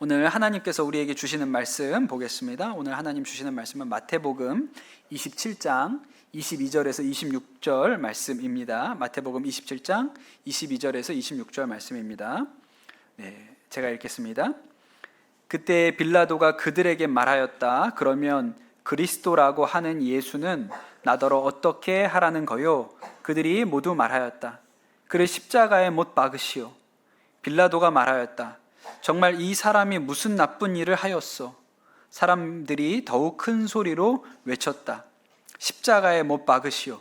오늘 하나님께서 우리에게 주시는 말씀 보겠습니다. 오늘 하나님 주시는 말씀은 마태복음 27장 22절에서 26절 말씀입니다. 마태복음 27장 22절에서 26절 말씀입니다. 제가 읽겠습니다. 그때 빌라도가 그들에게 말하였다. 그러면 그리스도라고 하는 예수는 나더러 어떻게 하라는 거요? 그들이 모두 말하였다. 그를 십자가에 못 박으시오. 빌라도가 말하였다. 정말 이 사람이 무슨 나쁜 일을 하였소? 사람들이 더욱 큰 소리로 외쳤다. 십자가에 못 박으시오.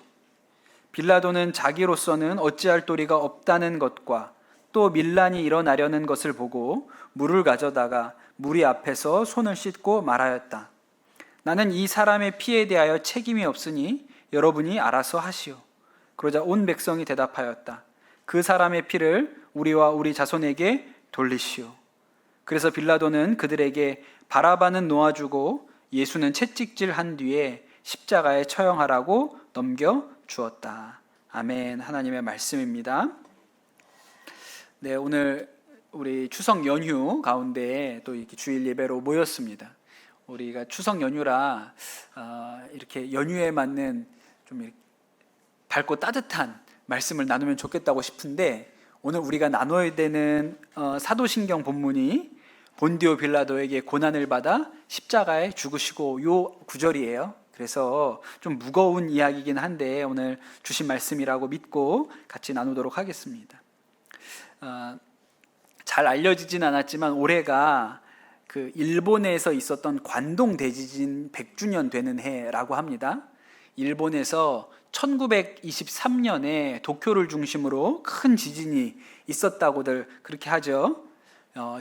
빌라도는 자기로서는 어찌할 도리가 없다는 것과 또 밀란이 일어나려는 것을 보고 물을 가져다가 무리 앞에서 손을 씻고 말하였다. 나는 이 사람의 피에 대하여 책임이 없으니 여러분이 알아서 하시오. 그러자 온 백성이 대답하였다. 그 사람의 피를 우리와 우리 자손에게 돌리시오. 그래서 빌라도는 그들에게 바라바는 놓아주고 예수는 채찍질한 뒤에 십자가에 처형하라고 넘겨 주었다. 아멘. 하나님의 말씀입니다. 오늘 우리 추석 연휴 가운데 또 이렇게 주일 예배로 모였습니다. 우리가 추석 연휴라 이렇게 연휴에 맞는 좀 이렇게 밝고 따뜻한 말씀을 나누면 좋겠다고 싶은데, 오늘 우리가 나눠야 되는 사도신경 본문이 본디오 빌라도에게 고난을 받아 십자가에 죽으시고 요 구절이에요. 그래서 좀 무거운 이야기이긴 한데 오늘 주신 말씀이라고 믿고 같이 나누도록 하겠습니다. 잘 알려지진 않았지만 올해가 그 일본에서 있었던 관동 대지진 100주년 되는 해라고 합니다. 일본에서 1923년에 도쿄를 중심으로 큰 지진이 있었다고들 그렇게 하죠.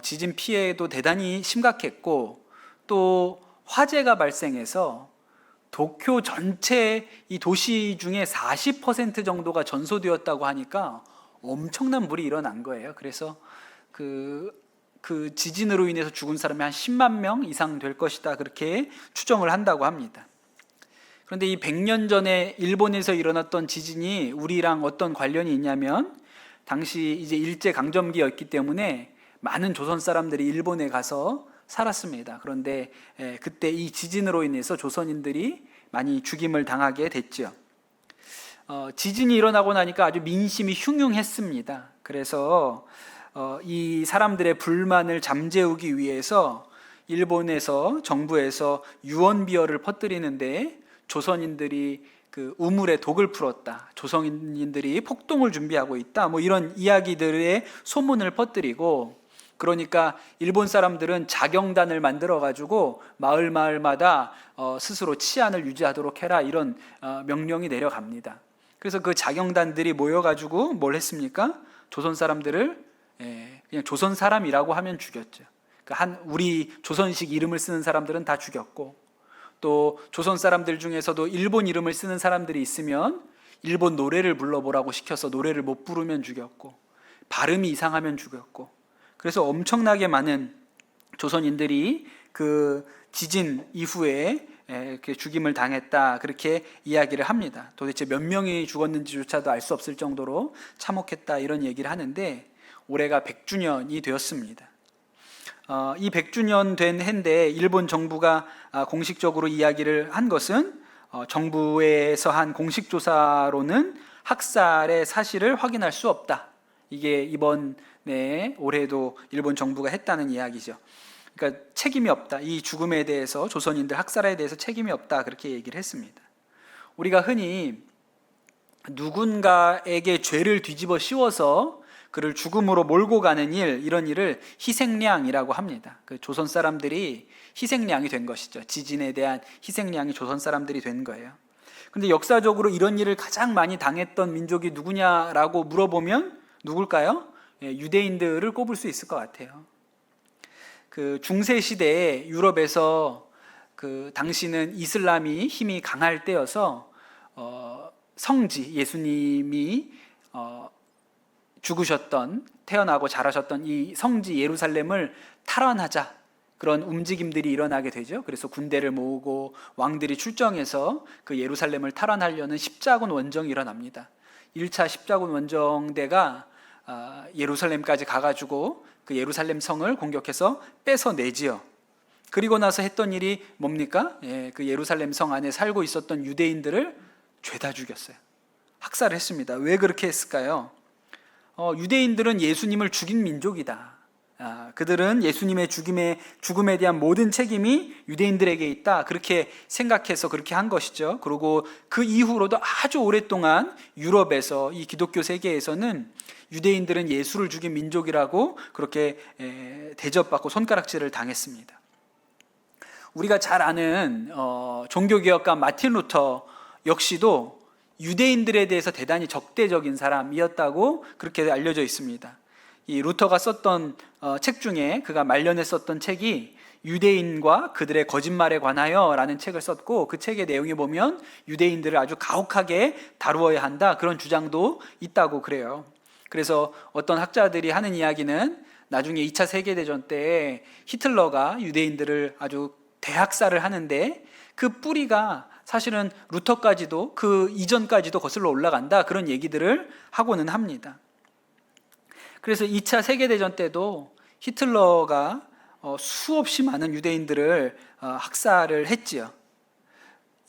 지진 피해도 대단히 심각했고 또 화재가 발생해서 도쿄 전체 이 도시 중에 40% 정도가 전소되었다고 하니까 엄청난 물이 일어난 거예요. 그래서 그 지진으로 인해서 죽은 사람이 한 10만 명 이상 될 것이다, 그렇게 추정을 한다고 합니다. 그런데 이 100년 전에 일본에서 일어났던 지진이 우리랑 어떤 관련이 있냐면, 당시 이제 일제강점기였기 때문에 많은 조선 사람들이 일본에 가서 살았습니다. 그런데 그때 이 지진으로 인해서 조선인들이 많이 죽임을 당하게 됐죠. 지진이 일어나고 나니까 아주 민심이 흉흉했습니다. 그래서 이 사람들의 불만을 잠재우기 위해서 일본에서 정부에서 유언비어를 퍼뜨리는데, 조선인들이 그 우물에 독을 풀었다, 조선인들이 폭동을 준비하고 있다, 이런 이야기들의 소문을 퍼뜨리고, 그러니까 일본 사람들은 자경단을 만들어 가지고 마을마다 스스로 치안을 유지하도록 해라, 이런 명령이 내려갑니다. 그래서 그 자경단들이 모여 가지고 뭘 했습니까? 조선 사람들을 그냥 조선 사람이라고 하면 죽였죠. 우리 조선식 이름을 쓰는 사람들은 다 죽였고, 또 조선 사람들 중에서도 일본 이름을 쓰는 사람들이 있으면 일본 노래를 불러보라고 시켜서 노래를 못 부르면 죽였고, 발음이 이상하면 죽였고, 그래서 엄청나게 많은 조선인들이 그 지진 이후에 죽임을 당했다, 그렇게 이야기를 합니다. 도대체 몇 명이 죽었는지조차도 알 수 없을 정도로 참혹했다, 이런 얘기를 하는데, 올해가 100주년이 되었습니다. 이 100주년 된 해인데 일본 정부가 공식적으로 이야기를 한 것은, 정부에서 한 공식 조사로는 학살의 사실을 확인할 수 없다. 이게 이번에 올해도 일본 정부가 했다는 이야기죠. 그러니까 책임이 없다. 이 죽음에 대해서, 조선인들 학살에 대해서 책임이 없다, 그렇게 얘기를 했습니다. 우리가 흔히 누군가에게 죄를 뒤집어 씌워서 그를 죽음으로 몰고 가는 일, 이런 일을 희생양이라고 합니다. 그 조선 사람들이 희생양이 된 것이죠. 지진에 대한 희생양이 조선 사람들이 된 거예요. 근데 역사적으로 이런 일을 가장 많이 당했던 민족이 누구냐라고 물어보면 누굴까요? 유대인들을 꼽을 수 있을 것 같아요. 그 중세 시대에 유럽에서 그 당시는 이슬람이 힘이 강할 때여서 성지, 예수님이 죽으셨던, 태어나고 자라셨던 이 성지 예루살렘을 탈환하자, 그런 움직임들이 일어나게 되죠. 그래서 군대를 모으고 왕들이 출정해서 그 예루살렘을 탈환하려는 십자군 원정이 일어납니다. 1차 십자군 원정대가 예루살렘까지 가가지고 그 예루살렘 성을 공격해서 뺏어내지요. 그리고 나서 했던 일이 뭡니까? 그 예루살렘 성 안에 살고 있었던 유대인들을 죄다 죽였어요. 학살을 했습니다. 왜 그렇게 했을까요? 유대인들은 예수님을 죽인 민족이다. 그들은 예수님의 죽음에 대한 모든 책임이 유대인들에게 있다. 그렇게 생각해서 그렇게 한 것이죠. 그리고 그 이후로도 아주 오랫동안 유럽에서, 이 기독교 세계에서는 유대인들은 예수를 죽인 민족이라고 그렇게 대접받고 손가락질을 당했습니다. 우리가 잘 아는 종교개혁가 마틴 루터 역시도 유대인들에 대해서 대단히 적대적인 사람이었다고 그렇게 알려져 있습니다. 이 루터가 썼던 책 중에 그가 말년에 썼던 책이 유대인과 그들의 거짓말에 관하여 라는 책을 썼고, 그 책의 내용에 보면 유대인들을 아주 가혹하게 다루어야 한다, 그런 주장도 있다고 그래요. 그래서 어떤 학자들이 하는 이야기는 나중에 2차 세계대전 때 히틀러가 유대인들을 아주 대학살을 하는데 그 뿌리가 사실은 루터까지도, 그 이전까지도 거슬러 올라간다, 그런 얘기들을 하고는 합니다. 그래서 2차 세계대전 때도 히틀러가 수없이 많은 유대인들을 학살을 했지요.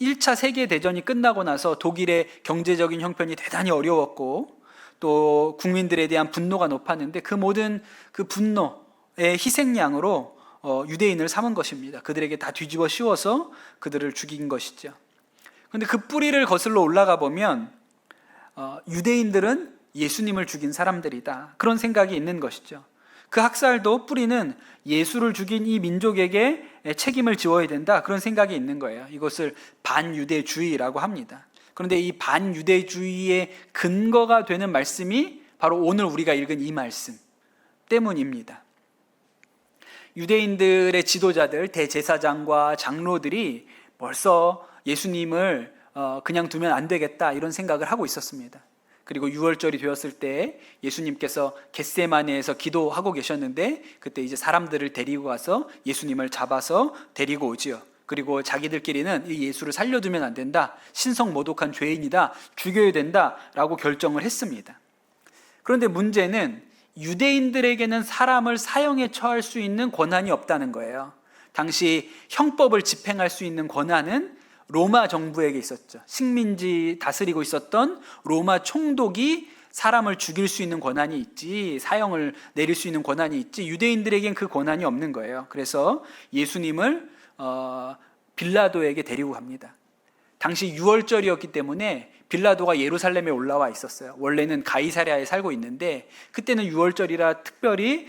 1차 세계대전이 끝나고 나서 독일의 경제적인 형편이 대단히 어려웠고, 또 국민들에 대한 분노가 높았는데 그 모든 그 분노의 희생양으로 유대인을 삼은 것입니다. 그들에게 다 뒤집어 씌워서 그들을 죽인 것이죠. 그런데 그 뿌리를 거슬러 올라가 보면 유대인들은 예수님을 죽인 사람들이다, 그런 생각이 있는 것이죠. 그 학살도 뿌리는 예수를 죽인 이 민족에게 책임을 지어야 된다, 그런 생각이 있는 거예요. 이것을 반유대주의라고 합니다. 그런데 이 반유대주의의 근거가 되는 말씀이 바로 오늘 우리가 읽은 이 말씀 때문입니다. 유대인들의 지도자들, 대제사장과 장로들이 벌써 예수님을 그냥 두면 안 되겠다, 이런 생각을 하고 있었습니다. 그리고 유월절이 되었을 때 예수님께서 겟세마네에서 기도하고 계셨는데, 그때 이제 사람들을 데리고 가서 예수님을 잡아서 데리고 오지요. 그리고 자기들끼리는 이 예수를 살려두면 안 된다, 신성모독한 죄인이다, 죽여야 된다라고 결정을 했습니다. 그런데 문제는 유대인들에게는 사람을 사형에 처할 수 있는 권한이 없다는 거예요. 당시 형법을 집행할 수 있는 권한은 로마 정부에게 있었죠. 식민지 다스리고 있었던 로마 총독이 사람을 죽일 수 있는 권한이 있지, 사형을 내릴 수 있는 권한이 있지, 유대인들에겐 그 권한이 없는 거예요. 그래서 예수님을 빌라도에게 데리고 갑니다. 당시 유월절이었기 때문에 빌라도가 예루살렘에 올라와 있었어요. 원래는 가이사랴에 살고 있는데 그때는 유월절이라 특별히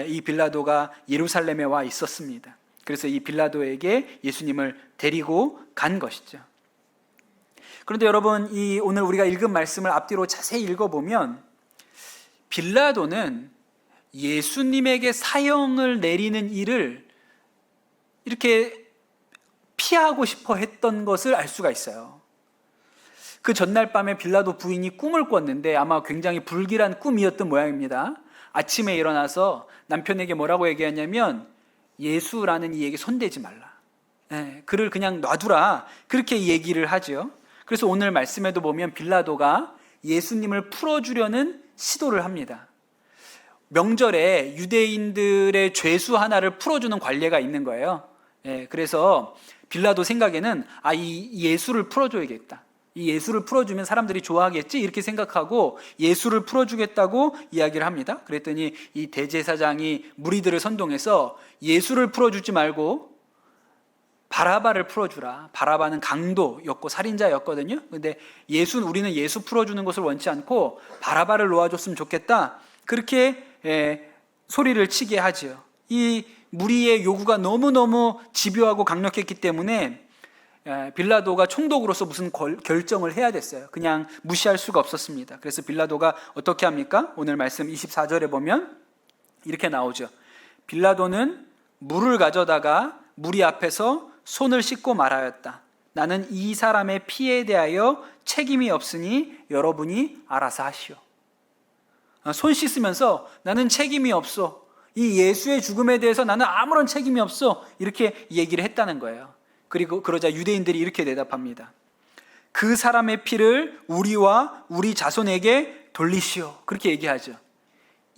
이 빌라도가 예루살렘에 와 있었습니다. 그래서 이 빌라도에게 예수님을 데리고 간 것이죠. 그런데 여러분, 이 오늘 우리가 읽은 말씀을 앞뒤로 자세히 읽어보면 빌라도는 예수님에게 사형을 내리는 일을 이렇게 피하고 싶어 했던 것을 알 수가 있어요. 그 전날 밤에 빌라도 부인이 꿈을 꿨는데 아마 굉장히 불길한 꿈이었던 모양입니다. 아침에 일어나서 남편에게 뭐라고 얘기하냐면 예수라는 이에게 손대지 말라, 그를 그냥 놔두라, 그렇게 얘기를 하죠. 그래서 오늘 말씀에도 보면 빌라도가 예수님을 풀어주려는 시도를 합니다. 명절에 유대인들의 죄수 하나를 풀어주는 관례가 있는 거예요. 그래서 빌라도 생각에는 이 예수를 풀어줘야겠다, 이 예수를 풀어주면 사람들이 좋아하겠지, 이렇게 생각하고 예수를 풀어주겠다고 이야기를 합니다. 그랬더니 이 대제사장이 무리들을 선동해서 예수를 풀어주지 말고 바라바를 풀어주라. 바라바는 강도였고 살인자였거든요. 근데 우리는 예수 풀어주는 것을 원치 않고 바라바를 놓아줬으면 좋겠다, 그렇게 소리를 치게 하지요. 이 무리의 요구가 너무너무 집요하고 강력했기 때문에 빌라도가 총독으로서 무슨 결정을 해야 됐어요. 그냥 무시할 수가 없었습니다. 그래서 빌라도가 어떻게 합니까? 오늘 말씀 24절에 보면 이렇게 나오죠. 빌라도는 물을 가져다가 무리 앞에서 손을 씻고 말하였다. 나는 이 사람의 피에 대하여 책임이 없으니 여러분이 알아서 하시오. 손 씻으면서 나는 책임이 없어, 이 예수의 죽음에 대해서 나는 아무런 책임이 없어, 이렇게 얘기를 했다는 거예요. 그리고 그러자 유대인들이 이렇게 대답합니다. 그 사람의 피를 우리와 우리 자손에게 돌리시오, 그렇게 얘기하죠.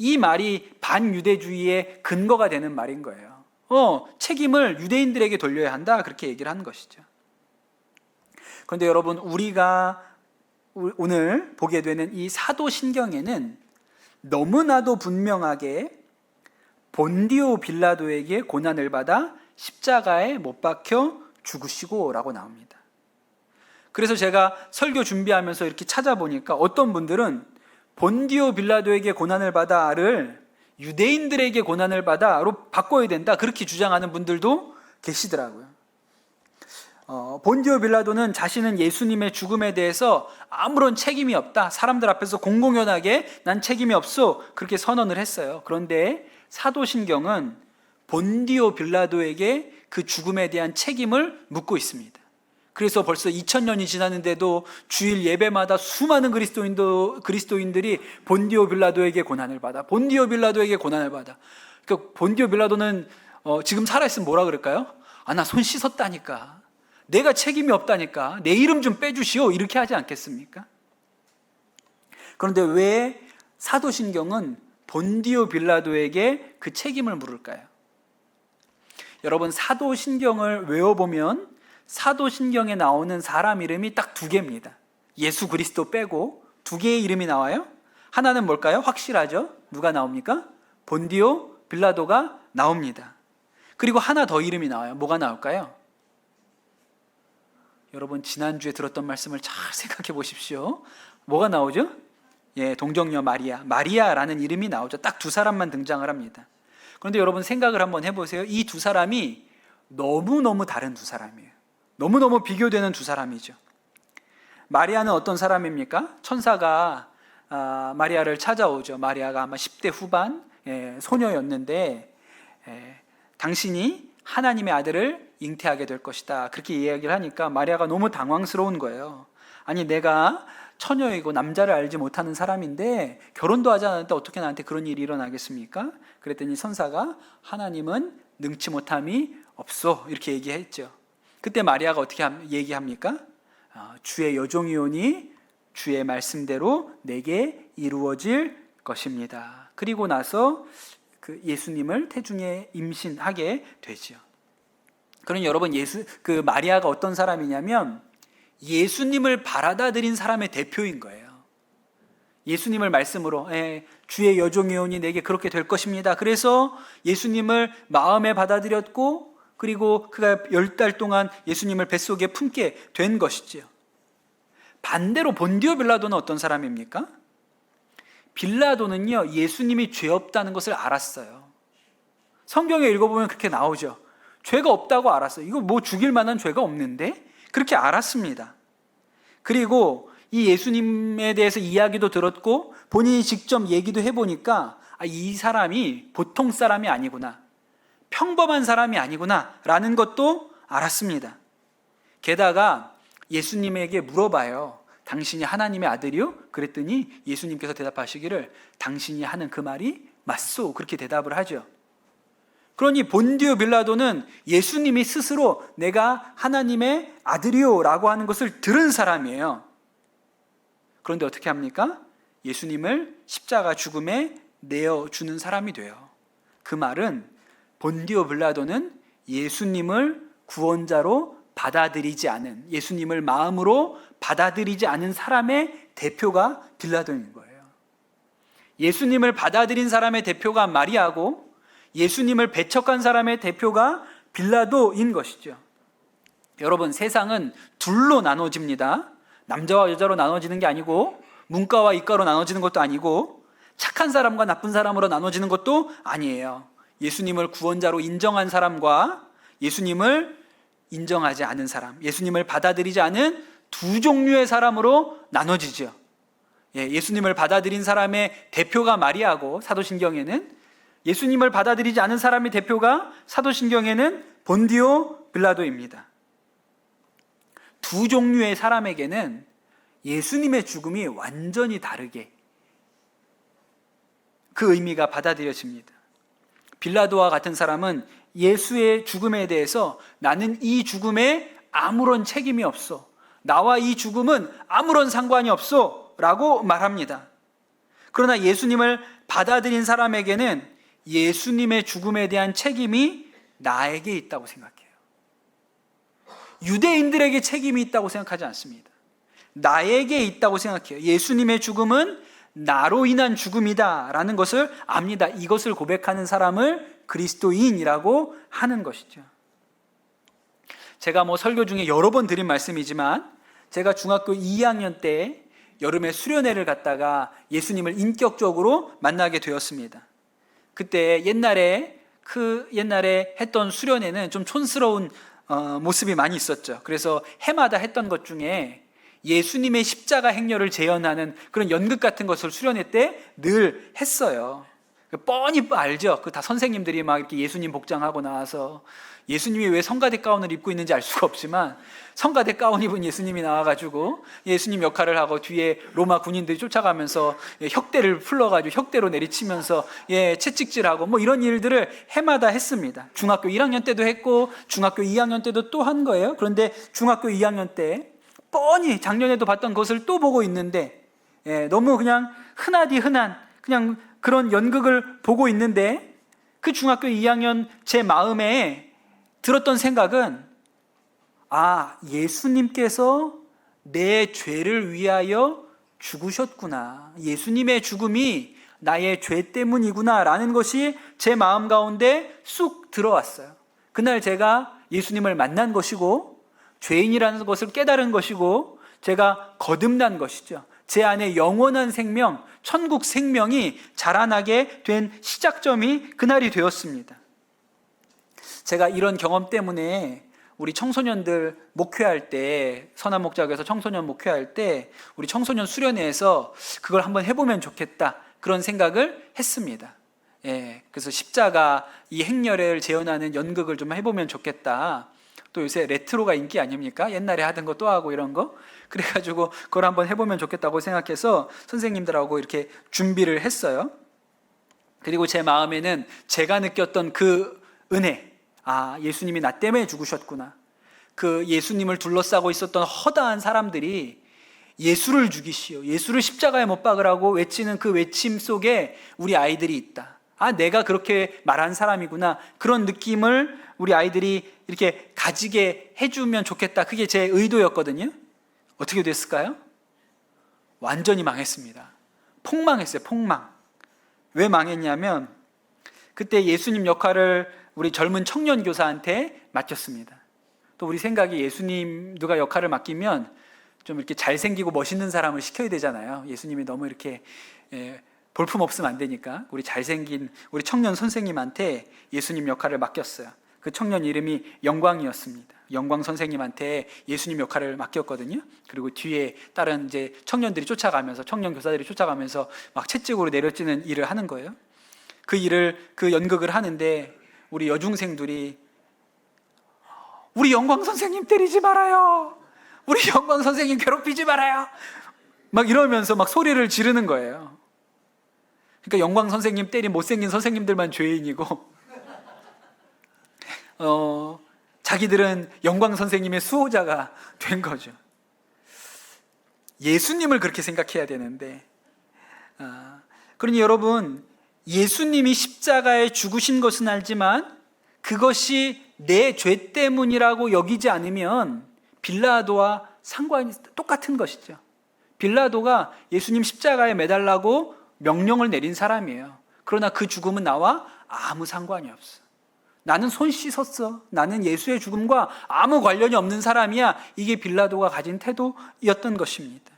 이 말이 반유대주의의 근거가 되는 말인 거예요. 책임을 유대인들에게 돌려야 한다, 그렇게 얘기를 하는 것이죠. 그런데 여러분, 우리가 오늘 보게 되는 이 사도신경에는 너무나도 분명하게 본디오 빌라도에게 고난을 받아 십자가에 못 박혀 죽으시고 라고 나옵니다. 그래서 제가 설교 준비하면서 이렇게 찾아보니까 어떤 분들은 본디오 빌라도에게 고난을 받아를 유대인들에게 고난을 받아로 바꿔야 된다, 그렇게 주장하는 분들도 계시더라고요. 본디오 빌라도는 자신은 예수님의 죽음에 대해서 아무런 책임이 없다, 사람들 앞에서 공공연하게 난 책임이 없어, 그렇게 선언을 했어요. 그런데 사도신경은 본디오 빌라도에게 그 죽음에 대한 책임을 묻고 있습니다. 그래서 벌써 2000년이 지났는데도 주일 예배마다 수많은 그리스도인들이 본디오 빌라도에게 고난을 받아, 본디오 빌라도에게 고난을 받아. 그러니까 본디오 빌라도는 지금 살아있으면 뭐라 그럴까요? 나 손 씻었다니까, 내가 책임이 없다니까, 내 이름 좀 빼주시오, 이렇게 하지 않겠습니까? 그런데 왜 사도신경은 본디오 빌라도에게 그 책임을 물을까요? 여러분, 사도신경을 외워보면 사도신경에 나오는 사람 이름이 딱 2개입니다. 예수 그리스도 빼고 2개의 이름이 나와요. 하나는 뭘까요? 확실하죠? 누가 나옵니까? 본디오 빌라도가 나옵니다. 그리고 하나 더 이름이 나와요. 뭐가 나올까요? 여러분, 지난주에 들었던 말씀을 잘 생각해 보십시오. 뭐가 나오죠? 동정녀 마리아라는 이름이 나오죠. 딱 2 사람만 등장을 합니다. 그런데 여러분, 생각을 한번 해보세요. 이 2 사람이 너무너무 다른 2 사람이에요. 너무너무 비교되는 2 사람이죠. 마리아는 어떤 사람입니까? 천사가 마리아를 찾아오죠. 마리아가 아마 10대 후반 소녀였는데, 당신이 하나님의 아들을 잉태하게 될 것이다, 그렇게 이야기를 하니까 마리아가 너무 당황스러운 거예요. 아니, 내가 처녀이고 남자를 알지 못하는 사람인데 결혼도 하지 않았는데 어떻게 나한테 그런 일이 일어나겠습니까? 그랬더니 천사가 하나님은 능치 못함이 없어, 이렇게 얘기했죠. 그때 마리아가 어떻게 얘기합니까? 주의 여종이오니 주의 말씀대로 내게 이루어질 것입니다. 그리고 나서 그 예수님을 태중에 임신하게 되죠. 그러니 여러분, 마리아가 어떤 사람이냐면 예수님을 받아들인 사람의 대표인 거예요. 예수님을 말씀으로 주의 여종이오니 내게 그렇게 될 것입니다. 그래서 예수님을 마음에 받아들였고, 그리고 그가 10달 동안 예수님을 뱃속에 품게 된 것이지요. 반대로 본디오 빌라도는 어떤 사람입니까? 빌라도는요, 예수님이 죄 없다는 것을 알았어요. 성경에 읽어보면 그렇게 나오죠. 죄가 없다고 알았어요. 이거 뭐 죽일 만한 죄가 없는데? 그렇게 알았습니다. 그리고 이 예수님에 대해서 이야기도 들었고 본인이 직접 얘기도 해보니까 이 사람이 보통 사람이 아니구나, 평범한 사람이 아니구나 라는 것도 알았습니다. 게다가 예수님에게 물어봐요. 당신이 하나님의 아들이요? 그랬더니 예수님께서 대답하시기를 당신이 하는 그 말이 맞소, 그렇게 대답을 하죠. 그러니 본디오 빌라도는 예수님이 스스로 내가 하나님의 아들이요 라고 하는 것을 들은 사람이에요. 그런데 어떻게 합니까? 예수님을 십자가 죽음에 내어주는 사람이 돼요. 그 말은 본디오 빌라도는 예수님을 구원자로 받아들이지 않은, 예수님을 마음으로 받아들이지 않은 사람의 대표가 빌라도인 거예요. 예수님을 받아들인 사람의 대표가 마리아고 예수님을 배척한 사람의 대표가 빌라도인 것이죠. 여러분, 세상은 둘로 나눠집니다. 남자와 여자로 나눠지는 게 아니고, 문과와 이과로 나눠지는 것도 아니고, 착한 사람과 나쁜 사람으로 나눠지는 것도 아니에요. 예수님을 구원자로 인정한 사람과 예수님을 인정하지 않은 사람, 예수님을 받아들이지 않은 2 종류의 사람으로 나눠지죠. 예수님을 받아들인 사람의 대표가 마리아고, 사도신경에는 예수님을 받아들이지 않은 사람의 대표가 사도신경에는 본디오 빌라도입니다. 2 종류의 사람에게는 예수님의 죽음이 완전히 다르게 그 의미가 받아들여집니다. 빌라도와 같은 사람은 예수의 죽음에 대해서 나는 이 죽음에 아무런 책임이 없어, 나와 이 죽음은 아무런 상관이 없어 라고 말합니다. 그러나 예수님을 받아들인 사람에게는 예수님의 죽음에 대한 책임이 나에게 있다고 생각해요. 유대인들에게 책임이 있다고 생각하지 않습니다. 나에게 있다고 생각해요. 예수님의 죽음은 나로 인한 죽음이다 라는 것을 압니다. 이것을 고백하는 사람을 그리스도인이라고 하는 것이죠. 제가 설교 중에 여러 번 드린 말씀이지만, 제가 중학교 2학년 때 여름에 수련회를 갔다가 예수님을 인격적으로 만나게 되었습니다. 그때 옛날에 했던 수련회는 좀 촌스러운 모습이 많이 있었죠. 그래서 해마다 했던 것 중에 예수님의 십자가 행렬을 재현하는 그런 연극 같은 것을 수련회 때 늘 했어요. 뻔히 알죠. 다 선생님들이 막 이렇게 예수님 복장하고 나와서, 예수님이 왜 성가대 가운을 입고 있는지 알 수가 없지만 성가대 가운 입은 예수님이 나와가지고 예수님 역할을 하고, 뒤에 로마 군인들이 쫓아가면서 혁대를 풀러가지고 혁대로 내리치면서 채찍질하고 이런 일들을 해마다 했습니다. 중학교 1학년 때도 했고 중학교 2학년 때도 또 한 거예요. 그런데 중학교 2학년 때 뻔히 작년에도 봤던 것을 또 보고 있는데, 너무 그냥 흔하디 흔한 그냥 그런 연극을 보고 있는데, 그 중학교 2학년 제 마음에 들었던 생각은, 예수님께서 내 죄를 위하여 죽으셨구나, 예수님의 죽음이 나의 죄 때문이구나 라는 것이 제 마음 가운데 쑥 들어왔어요. 그날 제가 예수님을 만난 것이고, 죄인이라는 것을 깨달은 것이고, 제가 거듭난 것이죠. 제 안에 영원한 생명, 천국 생명이 자라나게 된 시작점이 그날이 되었습니다. 제가 이런 경험 때문에 우리 청소년들 목회할 때, 선한목자에서 청소년 목회할 때 우리 청소년 수련회에서 그걸 한번 해보면 좋겠다, 그런 생각을 했습니다. 그래서 십자가 이 행렬을 재현하는 연극을 좀 해보면 좋겠다. 또 요새 레트로가 인기 아닙니까? 옛날에 하던 거 또 하고 이런 거. 그래가지고 그걸 한번 해보면 좋겠다고 생각해서 선생님들하고 이렇게 준비를 했어요. 그리고 제 마음에는 제가 느꼈던 그 은혜, 예수님이 나 때문에 죽으셨구나, 그 예수님을 둘러싸고 있었던 허다한 사람들이 예수를 죽이시오, 예수를 십자가에 못 박으라고 외치는 그 외침 속에 우리 아이들이 있다. 내가 그렇게 말한 사람이구나, 그런 느낌을 우리 아이들이 이렇게 가지게 해주면 좋겠다. 그게 제 의도였거든요. 어떻게 됐을까요? 완전히 망했습니다. 폭망했어요. 폭망. 왜 망했냐면, 그때 예수님 역할을 우리 젊은 청년 교사한테 맡겼습니다. 또 우리 생각이, 예수님 누가 역할을 맡기면 좀 이렇게 잘생기고 멋있는 사람을 시켜야 되잖아요. 예수님이 너무 이렇게 볼품 없으면 안 되니까 우리 잘생긴 우리 청년 선생님한테 예수님 역할을 맡겼어요. 그 청년 이름이 영광이었습니다. 영광 선생님한테 예수님 역할을 맡겼거든요. 그리고 뒤에 다른 이제 청년들이 쫓아가면서, 청년 교사들이 쫓아가면서 막 채찍으로 내려치는 일을 하는 거예요. 그 연극을 하는데 우리 여중생들이, 우리 영광 선생님 때리지 말아요, 우리 영광 선생님 괴롭히지 말아요, 막 이러면서 막 소리를 지르는 거예요. 그러니까 영광 선생님 때린 못생긴 선생님들만 죄인이고, 자기들은 영광 선생님의 수호자가 된 거죠. 예수님을 그렇게 생각해야 되는데, 그러니 여러분, 예수님이 십자가에 죽으신 것은 알지만 그것이 내 죄 때문이라고 여기지 않으면 빌라도와 상관이 똑같은 것이죠. 빌라도가 예수님 십자가에 매달라고 명령을 내린 사람이에요. 그러나 그 죽음은 나와 아무 상관이 없어. 나는 손 씻었어, 나는 예수의 죽음과 아무 관련이 없는 사람이야. 이게 빌라도가 가진 태도였던 것입니다.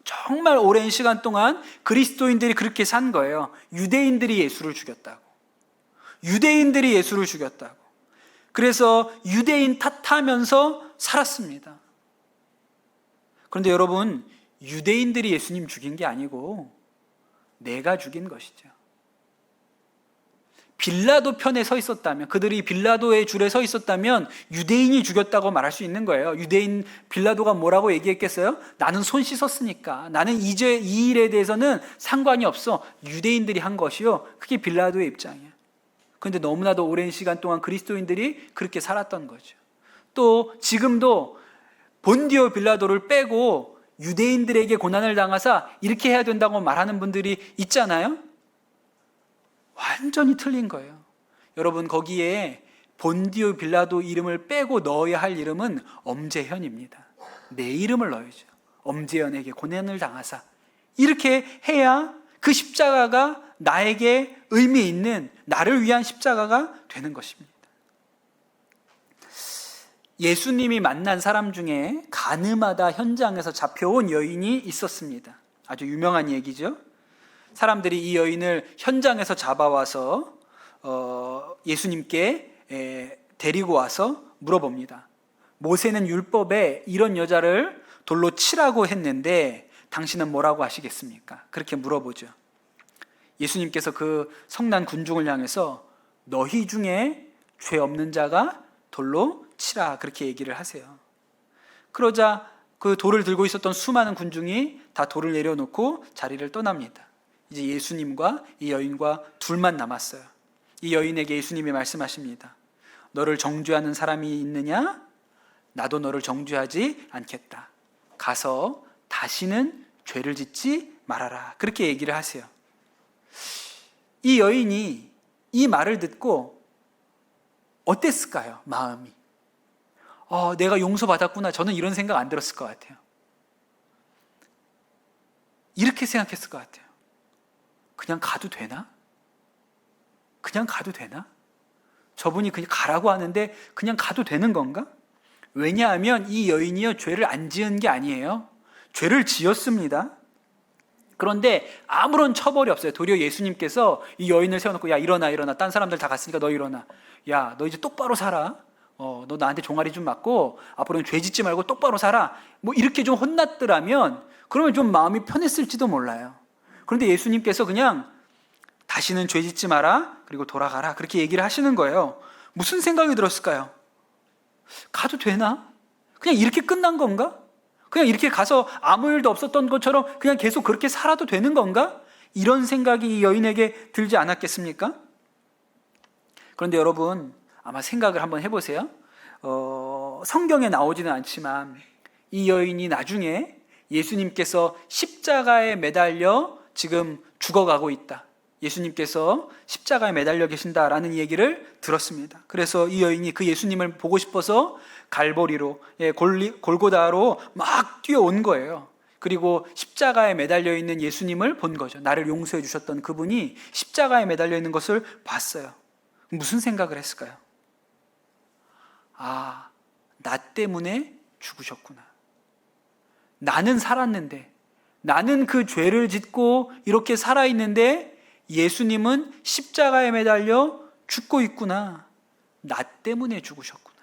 정말 오랜 시간 동안 그리스도인들이 그렇게 산 거예요. 유대인들이 예수를 죽였다고. 유대인들이 예수를 죽였다고. 그래서 유대인 탓하면서 살았습니다. 그런데 여러분, 유대인들이 예수님 죽인 게 아니고 내가 죽인 것이죠. 빌라도 편에 서 있었다면, 그들이 빌라도의 줄에 서 있었다면 유대인이 죽였다고 말할 수 있는 거예요. 유대인 빌라도가 뭐라고 얘기했겠어요? 나는 손 씻었으니까, 나는 이 일에 대해서는 상관이 없어, 유대인들이 한 것이요. 그게 빌라도의 입장이에요. 그런데 너무나도 오랜 시간 동안 그리스도인들이 그렇게 살았던 거죠. 또 지금도 본디오 빌라도를 빼고 유대인들에게 고난을 당하사 이렇게 해야 된다고 말하는 분들이 있잖아요. 완전히 틀린 거예요. 여러분, 거기에 본디오 빌라도 이름을 빼고 넣어야 할 이름은 엄재현입니다. 내 이름을 넣어야죠. 엄재현에게 고난을 당하사, 이렇게 해야 그 십자가가 나에게 의미 있는, 나를 위한 십자가가 되는 것입니다. 예수님이 만난 사람 중에 가늠하다 현장에서 잡혀온 여인이 있었습니다. 아주 유명한 얘기죠. 사람들이 이 여인을 현장에서 잡아와서 예수님께 데리고 와서 물어봅니다. 모세는 율법에 이런 여자를 돌로 치라고 했는데 당신은 뭐라고 하시겠습니까? 그렇게 물어보죠. 예수님께서 그 성난 군중을 향해서 너희 중에 죄 없는 자가 돌로 치라, 그렇게 얘기를 하세요. 그러자 그 돌을 들고 있었던 수많은 군중이 다 돌을 내려놓고 자리를 떠납니다. 이제 예수님과 이 여인과 둘만 남았어요. 이 여인에게 예수님이 말씀하십니다. 너를 정죄하는 사람이 있느냐? 나도 너를 정죄하지 않겠다. 가서 다시는 죄를 짓지 말아라. 그렇게 얘기를 하세요. 이 여인이 이 말을 듣고 어땠을까요? 마음이. 내가 용서받았구나. 저는 이런 생각 안 들었을 것 같아요. 이렇게 생각했을 것 같아요. 그냥 가도 되나? 그냥 가도 되나? 저분이 그냥 가라고 하는데 그냥 가도 되는 건가? 왜냐하면 이 여인이요, 죄를 안 지은 게 아니에요. 죄를 지었습니다. 그런데 아무런 처벌이 없어요. 도리어 예수님께서 이 여인을 세워놓고, 야, 일어나. 딴 사람들 다 갔으니까 너 일어나. 야, 너 이제 똑바로 살아. 너 나한테 종아리 좀 맞고 앞으로는 죄 짓지 말고 똑바로 살아. 뭐 이렇게 좀 혼났더라면 그러면 좀 마음이 편했을지도 몰라요. 그런데 예수님께서 그냥 다시는 죄 짓지 마라, 그리고 돌아가라, 그렇게 얘기를 하시는 거예요. 무슨 생각이 들었을까요? 가도 되나? 그냥 이렇게 끝난 건가? 그냥 이렇게 가서 아무 일도 없었던 것처럼 그냥 계속 그렇게 살아도 되는 건가? 이런 생각이 이 여인에게 들지 않았겠습니까? 그런데 여러분, 아마 생각을 한번 해보세요. 성경에 나오지는 않지만 이 여인이 나중에 예수님께서 십자가에 매달려 지금 죽어가고 있다, 예수님께서 십자가에 매달려 계신다라는 얘기를 들었습니다. 그래서 이 여인이 그 예수님을 보고 싶어서 갈보리로, 골고다로 막 뛰어온 거예요. 그리고 십자가에 매달려 있는 예수님을 본 거죠. 나를 용서해 주셨던 그분이 십자가에 매달려 있는 것을 봤어요. 무슨 생각을 했을까요? 나 때문에 죽으셨구나. 나는 살았는데, 나는 그 죄를 짓고 이렇게 살아있는데 예수님은 십자가에 매달려 죽고 있구나. 나 때문에 죽으셨구나.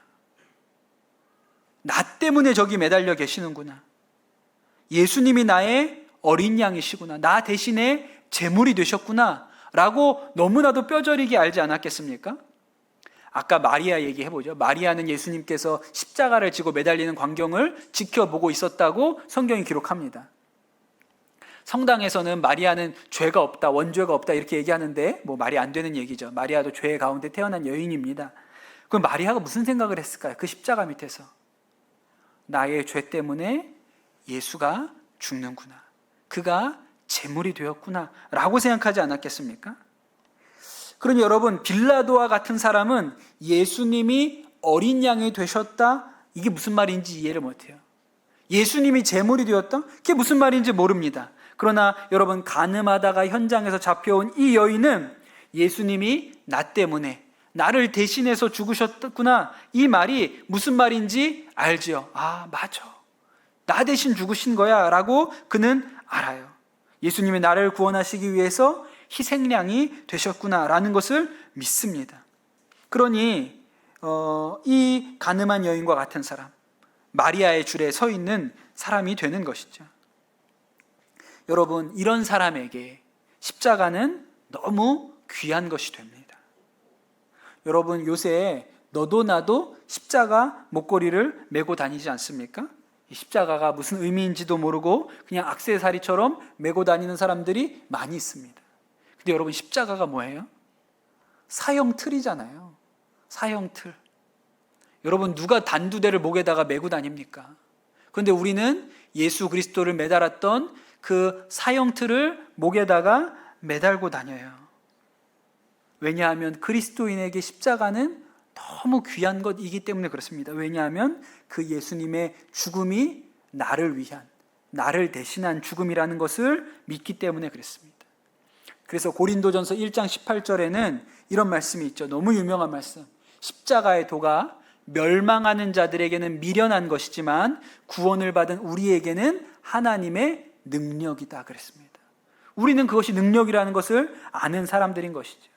나 때문에 저기 매달려 계시는구나. 예수님이 나의 어린 양이시구나. 나 대신에 제물이 되셨구나 라고 너무나도 뼈저리게 알지 않았겠습니까? 아까 마리아 얘기해보죠. 마리아는 예수님께서 십자가를 지고 매달리는 광경을 지켜보고 있었다고 성경이 기록합니다. 성당에서는 마리아는 죄가 없다, 원죄가 없다 이렇게 얘기하는데 뭐 말이 안 되는 얘기죠. 마리아도 죄 가운데 태어난 여인입니다. 그럼 마리아가 무슨 생각을 했을까요? 그 십자가 밑에서 나의 죄 때문에 예수가 죽는구나, 그가 제물이 되었구나 라고 생각하지 않았겠습니까? 그러니 여러분, 빌라도와 같은 사람은 예수님이 어린 양이 되셨다, 이게 무슨 말인지 이해를 못해요. 예수님이 제물이 되었다? 그게 무슨 말인지 모릅니다. 그러나 여러분, 간음하다가 현장에서 잡혀온 이 여인은 예수님이 나 때문에, 나를 대신해서 죽으셨구나, 이 말이 무슨 말인지 알죠. 맞아, 나 대신 죽으신 거야 라고 그는 알아요. 예수님이 나를 구원하시기 위해서 희생양이 되셨구나 라는 것을 믿습니다. 그러니 이 간음한 여인과 같은 사람, 마리아의 줄에 서 있는 사람이 되는 것이죠. 여러분, 이런 사람에게 십자가는 너무 귀한 것이 됩니다. 여러분, 요새 너도 나도 십자가 목걸이를 메고 다니지 않습니까? 이 십자가가 무슨 의미인지도 모르고 그냥 액세서리처럼 메고 다니는 사람들이 많이 있습니다. 근데 여러분, 십자가가 뭐예요? 사형 틀이잖아요. 사형 틀. 여러분, 누가 단두대를 목에다가 메고 다닙니까? 그런데 우리는 예수 그리스도를 매달았던 그 사형틀을 목에다가 매달고 다녀요. 왜냐하면 그리스도인에게 십자가는 너무 귀한 것이기 때문에 그렇습니다. 왜냐하면 그 예수님의 죽음이 나를 위한, 나를 대신한 죽음이라는 것을 믿기 때문에 그렇습니다. 그래서 고린도전서 1장 18절에는 이런 말씀이 있죠. 너무 유명한 말씀. 십자가의 도가 멸망하는 자들에게는 미련한 것이지만 구원을 받은 우리에게는 하나님의 능력이다 그랬습니다. 우리는 그것이 능력이라는 것을 아는 사람들인 것이죠.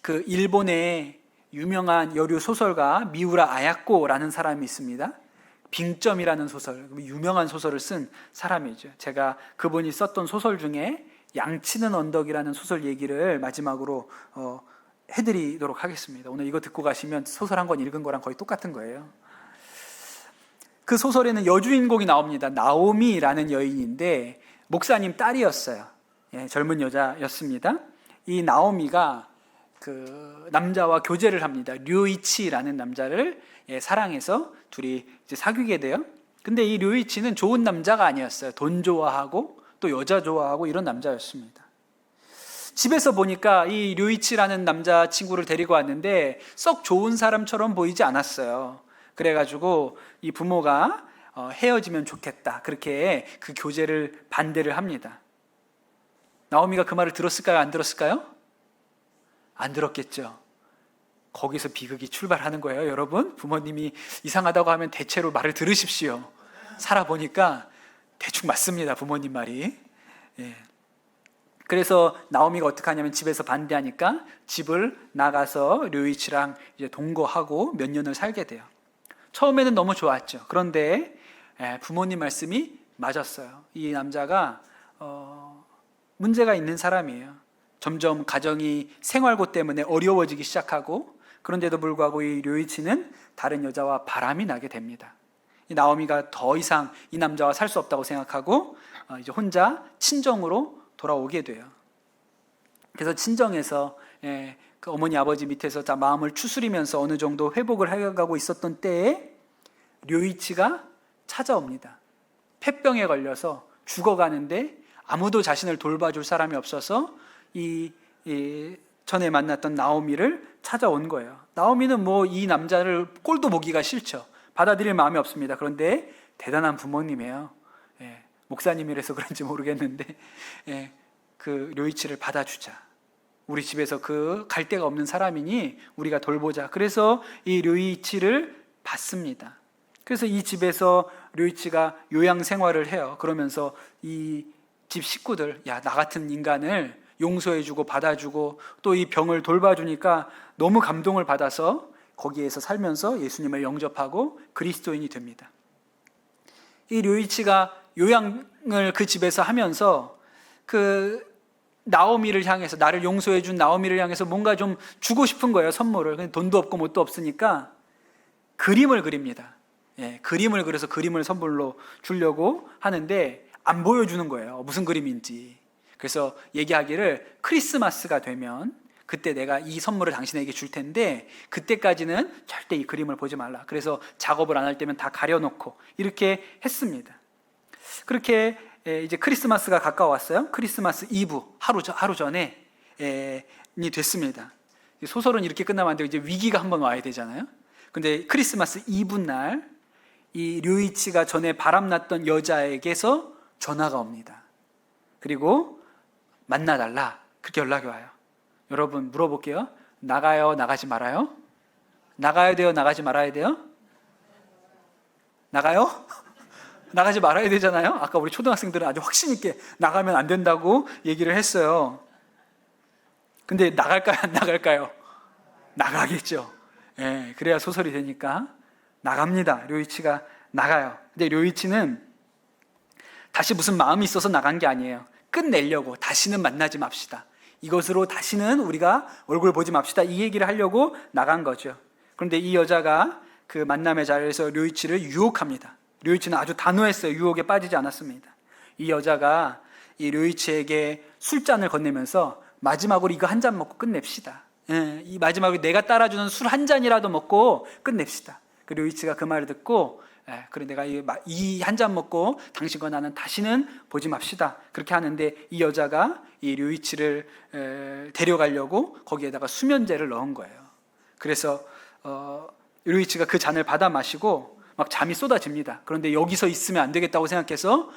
그 일본의 유명한 여류 소설가 미우라 아야코라는 사람이 있습니다. 빙점이라는 소설, 유명한 소설을 쓴 사람이죠. 제가 그분이 썼던 소설 중에 양치는 언덕이라는 소설 얘기를 마지막으로 해드리도록 하겠습니다. 오늘 이거 듣고 가시면 소설 한 권 읽은 거랑 거의 똑같은 거예요. 그 소설에는 여주인공이 나옵니다. 나오미라는 여인인데 목사님 딸이었어요. 예, 젊은 여자였습니다. 이 나오미가 그 남자와 교제를 합니다. 류이치라는 남자를 사랑해서 둘이 이제 사귀게 돼요. 근데 이 류이치는 좋은 남자가 아니었어요. 돈 좋아하고 또 여자 좋아하고 이런 남자였습니다. 집에서 보니까 이 류이치라는 남자친구를 데리고 왔는데 썩 좋은 사람처럼 보이지 않았어요. 그래가지고 이 부모가 헤어지면 좋겠다, 그렇게 그 교제를 반대를 합니다. 나오미가 그 말을 들었을까요? 안 들었을까요? 안 들었겠죠. 거기서 비극이 출발하는 거예요. 여러분, 부모님이 이상하다고 하면 대체로 말을 들으십시오. 살아보니까 대충 맞습니다, 부모님 말이. 예. 그래서 나오미가 어떻게 하냐면 집에서 반대하니까 집을 나가서 류이치랑 이제 동거하고 몇 년을 살게 돼요. 처음에는 너무 좋았죠. 그런데 부모님 말씀이 맞았어요. 이 남자가 문제가 있는 사람이에요. 점점 가정이 생활고 때문에 어려워지기 시작하고, 그런데도 불구하고 이 류이치는 다른 여자와 바람이 나게 됩니다. 이 나오미가 더 이상 이 남자와 살 수 없다고 생각하고 이제 혼자 친정으로 돌아오게 돼요. 그래서 친정에서 그 어머니 아버지 밑에서 다 마음을 추스리면서 어느 정도 회복을 해가고 있었던 때에 류이치가 찾아옵니다. 폐병에 걸려서 죽어가는데 아무도 자신을 돌봐줄 사람이 없어서 이 전에 만났던 나오미를 찾아온 거예요. 나오미는 뭐 이 남자를 꼴도 보기가 싫죠. 받아들일 마음이 없습니다. 그런데 대단한 부모님이에요. 목사님이라서 그런지 모르겠는데 그 류이치를 받아주자. 우리 집에서 그 갈 데가 없는 사람이니 우리가 돌보자. 그래서 이 류이치를 받습니다. 그래서 이 집에서 류이치가 요양 생활을 해요. 그러면서 이 집 식구들, 야, 나 같은 인간을 용서해주고 받아주고 또 이 병을 돌봐주니까 너무 감동을 받아서 거기에서 살면서 예수님을 영접하고 그리스도인이 됩니다. 이 류이치가 요양을 그 집에서 하면서 그 나오미를 향해서, 나를 용서해준 나오미를 향해서 뭔가 좀 주고 싶은 거예요, 선물을. 근데 돈도 없고 뭣도 없으니까 그림을 그립니다. 그림을 그려서 그림을 선물로 주려고 하는데 안 보여주는 거예요, 무슨 그림인지. 그래서 얘기하기를 크리스마스가 되면 그때 내가 이 선물을 당신에게 줄 텐데 그때까지는 절대 이 그림을 보지 말라. 그래서 작업을 안 할 때면 다 가려놓고 이렇게 했습니다. 그렇게 이제 크리스마스가 가까웠어요. 크리스마스 이브, 하루 전에 이 됐습니다. 소설은 이렇게 끝나면 안 되고 이제 위기가 한번 와야 되잖아요. 근데 크리스마스 이브 날 이 류이치가 전에 바람났던 여자에게서 전화가 옵니다. 그리고 만나달라, 그렇게 연락이 와요. 여러분, 물어볼게요. 나가요, 나가지 말아요? 나가야 돼요, 나가지 말아야 돼요? 나가요? 나가지 말아야 되잖아요. 아까 우리 초등학생들은 아주 확신 있게 나가면 안 된다고 얘기를 했어요. 근데 나갈까요, 안 나갈까요? 나가겠죠. 그래야 소설이 되니까 나갑니다. 류이치가 나가요. 근데 류이치는 다시 무슨 마음이 있어서 나간 게 아니에요. 끝내려고, 다시는 만나지 맙시다, 이것으로 다시는 우리가 얼굴 보지 맙시다, 이 얘기를 하려고 나간 거죠. 그런데 이 여자가 그 만남의 자리에서 류이치를 유혹합니다. 류이치는 아주 단호했어요. 유혹에 빠지지 않았습니다. 이 여자가 이 류이치에게 술잔을 건네면서 마지막으로 이거 한 잔 먹고 끝냅시다. 이 마지막으로 내가 따라주는 술 한 잔이라도 먹고 끝냅시다. 그 류이치가 그 말을 듣고 그래 내가 이 한 잔 먹고 당신과 나는 다시는 보지 맙시다. 그렇게 하는데 이 여자가 이 류이치를 데려가려고 거기에다가 수면제를 넣은 거예요. 그래서 류이치가 그 잔을 받아 마시고 막 잠이 쏟아집니다. 그런데 여기서 있으면 안 되겠다고 생각해서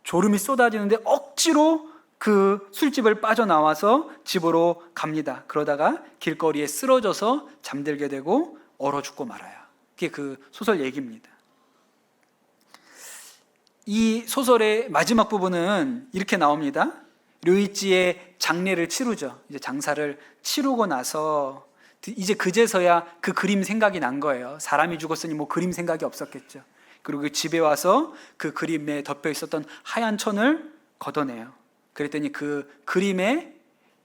졸음이 쏟아지는데 억지로 그 술집을 빠져나와서 집으로 갑니다. 그러다가 길거리에 쓰러져서 잠들게 되고 얼어 죽고 말아요. 그게 그 소설 얘기입니다. 이 소설의 마지막 부분은 이렇게 나옵니다. 류이치의 장례를 치르죠. 이제 장사를 치르고 나서 이제 그제서야 그 그림 생각이 난 거예요. 사람이 죽었으니 뭐 그림 생각이 없었겠죠. 그리고 그 집에 와서 그 그림에 덮여 있었던 하얀 천을 걷어내요. 그랬더니 그 그림에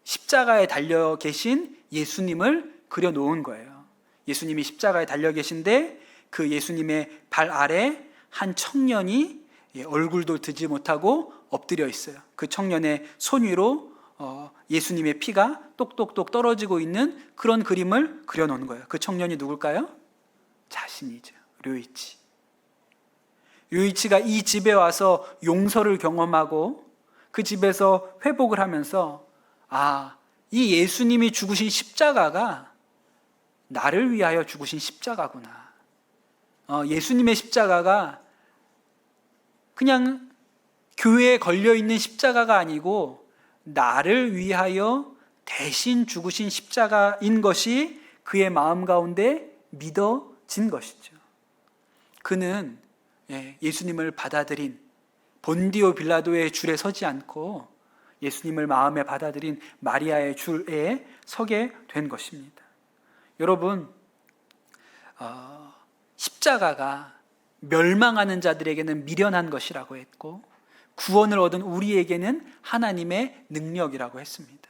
십자가에 달려 계신 예수님을 그려 놓은 거예요. 예수님이 십자가에 달려 계신데 그 예수님의 발 아래 한 청년이 얼굴도 드지 못하고 엎드려 있어요. 그 청년의 손 위로 예수님의 피가 똑똑똑 떨어지고 있는 그런 그림을 그려 놓은 거예요. 그 청년이 누굴까요? 자신이죠. 류이치. 류이치가 이 집에 와서 용서를 경험하고 그 집에서 회복을 하면서 이 예수님이 죽으신 십자가가 나를 위하여 죽으신 십자가구나. 예수님의 십자가가 그냥 교회에 걸려있는 십자가가 아니고 나를 위하여 대신 죽으신 십자가인 것이 그의 마음 가운데 믿어진 것이죠. 그는 예수님을 받아들인 본디오 빌라도의 줄에 서지 않고 예수님을 마음에 받아들인 마리아의 줄에 서게 된 것입니다. 여러분, 십자가가 멸망하는 자들에게는 미련한 것이라고 했고 구원을 얻은 우리에게는 하나님의 능력이라고 했습니다.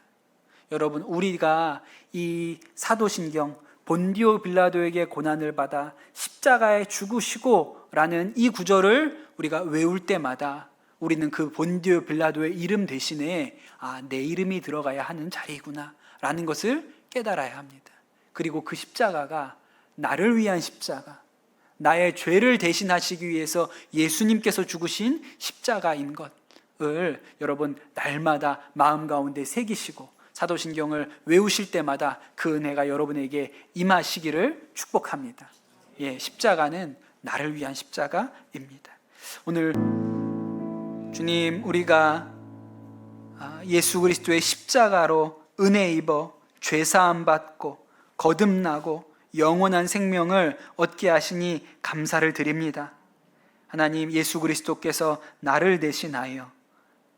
여러분, 우리가 이 사도신경 본디오 빌라도에게 고난을 받아 십자가에 죽으시고 라는 이 구절을 우리가 외울 때마다 우리는 그 본디오 빌라도의 이름 대신에 내 이름이 들어가야 하는 자리구나 라는 것을 깨달아야 합니다. 그리고 그 십자가가 나를 위한 십자가, 나의 죄를 대신하시기 위해서 예수님께서 죽으신 십자가인 것을 여러분 날마다 마음 가운데 새기시고 사도신경을 외우실 때마다 그 은혜가 여러분에게 임하시기를 축복합니다. 십자가는 나를 위한 십자가입니다. 오늘 주님, 우리가 예수 그리스도의 십자가로 은혜 입어 죄사함 받고 거듭나고 영원한 생명을 얻게 하시니 감사를 드립니다. 하나님, 예수 그리스도께서 나를 대신하여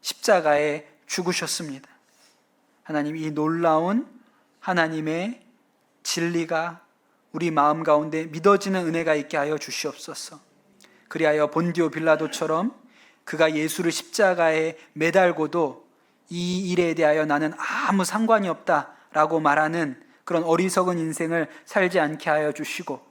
십자가에 죽으셨습니다. 하나님, 이 놀라운 하나님의 진리가 우리 마음 가운데 믿어지는 은혜가 있게 하여 주시옵소서. 그리하여 본디오 빌라도처럼 그가 예수를 십자가에 매달고도 이 일에 대하여 나는 아무 상관이 없다라고 말하는 그런 어리석은 인생을 살지 않게 하여 주시고,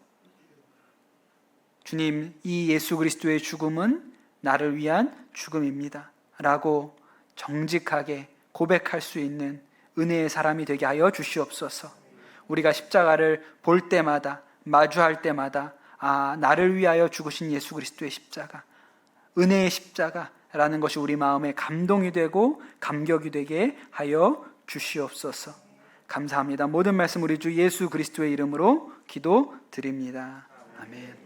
주님, 이 예수 그리스도의 죽음은 나를 위한 죽음입니다 라고 정직하게 고백할 수 있는 은혜의 사람이 되게 하여 주시옵소서. 우리가 십자가를 볼 때마다, 마주할 때마다 나를 위하여 죽으신 예수 그리스도의 십자가, 은혜의 십자가라는 것이 우리 마음에 감동이 되고 감격이 되게 하여 주시옵소서. 감사합니다. 모든 말씀 우리 주 예수 그리스도의 이름으로 기도드립니다. 아멘.